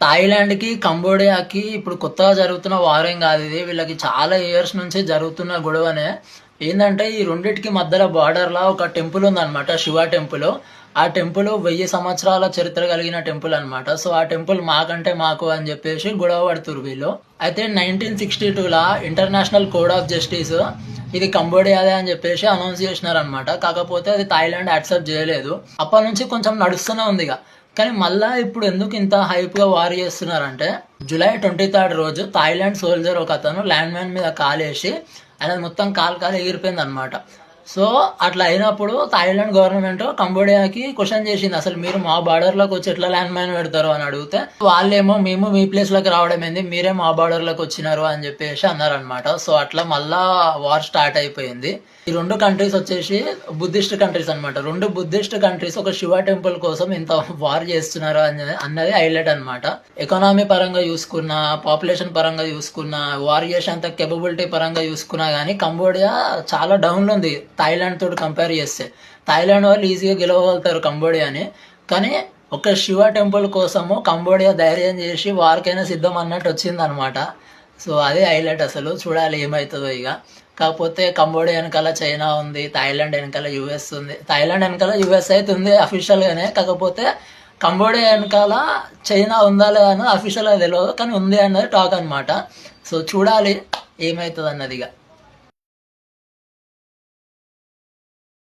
థాయిలాండ్‌కి, కంబోడియాకి ఇప్పుడు కొత్తగా జరుగుతున్న వార్ ఏం గాదు ఇది. వీళ్ళకి చాలా ఇయర్స్ నుంచి జరుగుతున్న గొడవనే. ఏందంటే ఈ రెండిటికి మధ్యలో బార్డర్‌లా ఒక టెంపుల్ ఉందన్నమాట. శివ టెంపుల్. ఆ టెంపుల్ 1000 సంవత్సరాల చరిత్ర కలిగిన టెంపుల్ అన్నమాట. సో, ఆ టెంపుల్ మాకంటే మాకు అని జెప్పేసి గొడవ పడుతుర్రు వీళ్ళు. అయితే 1962లా ఇంటర్నేషనల్ కోడ్ ఆఫ్ జస్టిస్ ఇది కంబోడియాదే అని జెప్పేసి అనౌన్స్ చేసినారన్నమాట. కాకపోతే అది థాయిలాండ్ యాక్సెప్ట్ జేయలేదు. అప్పటినుంచి కొంచెం నడుస్తూనే ఉందిగ. కానీ మళ్ళా ఇప్పుడు ఎందుకు ఇంత హైప్‌గా వార్ చేస్తున్నారంటే, జూలై 23 రోజు థాయిలాండ్ సోల్జర్ ఒకతను ల్యాండ్ మైన్ మీద కాలేసి ఆయనది మొత్తం కాలు ఎగిరిపోయిందనమాట. సో, అట్లా అయినప్పుడు థాయిలాండ్ గవర్నమెంట్ కంబోడియాకి క్వెషన్ చేసింది. అసలు మీరు మా బార్డర్‌లోకి వచ్చి ఎట్లా ల్యాండ్ మైన్ పెడతారు అని అడిగితే, వాళ్ళేమో మేము మీ ప్లేస్‌లోకి రావడం ఏంది, మీరే మా బార్డర్‌లోకి వచ్చినారు అని చెప్పేసి అన్నారనమాట. సో, అట్లా మళ్ళా వార్ స్టార్ట్ అయిపోయింది. ఈ 2 కంట్రీస్ వచ్చేసి బుద్ధిస్ట్ కంట్రీస్ అన్నమాట. 2 బుద్ధిస్ట్ కంట్రీస్ ఒక శివ టెంపుల్ కోసం ఇంత వార్ చేస్తున్నారు అన్నది హైలైట్ అన్నమాట. ఎకానమీ పరంగా చూసుకున్నా, పాపులేషన్ పరంగా చూసుకున్నా, వార్ చేసేంత కేపబిలిటీ పరంగా చూసుకున్నా గానీ కంబోడియా చాలా డౌన్‌లో ఉంది థాయిలాండ్ తోటి కంపేర్ చేస్తే. థాయిలాండ్ వాళ్ళు ఈజీగా గెలవగలుగుతారు కంబోడియాని. కానీ ఒక శివ టెంపుల్ కోసము కంబోడియా ధైర్యం చేసి వార్‌కైనా సిద్ధం అన్నట్టు వచ్చిందనమాట. సో, అదే హైలైట్ అసలు. చూడాలి ఏమైతదో ఇగ. కాకపోతే కంబోడియా వెనకాల చైనా ఉంది. థాయిలాండ్ వెనకాల యూఎస్ ఉంది. థాయిలాండ్ వెనకాల యూఎస్ అయితే ఉంది అఫీషియల్‌గానే. కాకపోతే కంబోడియా వెనకాల చైనా ఉందా లేదా అన్నది అఫీషియల్‌గా తెలవదు. కానీ ఉంది అన్నది టాక్ అన్నమాట. సో, చూడాలి ఏమైతదన్నదిగ.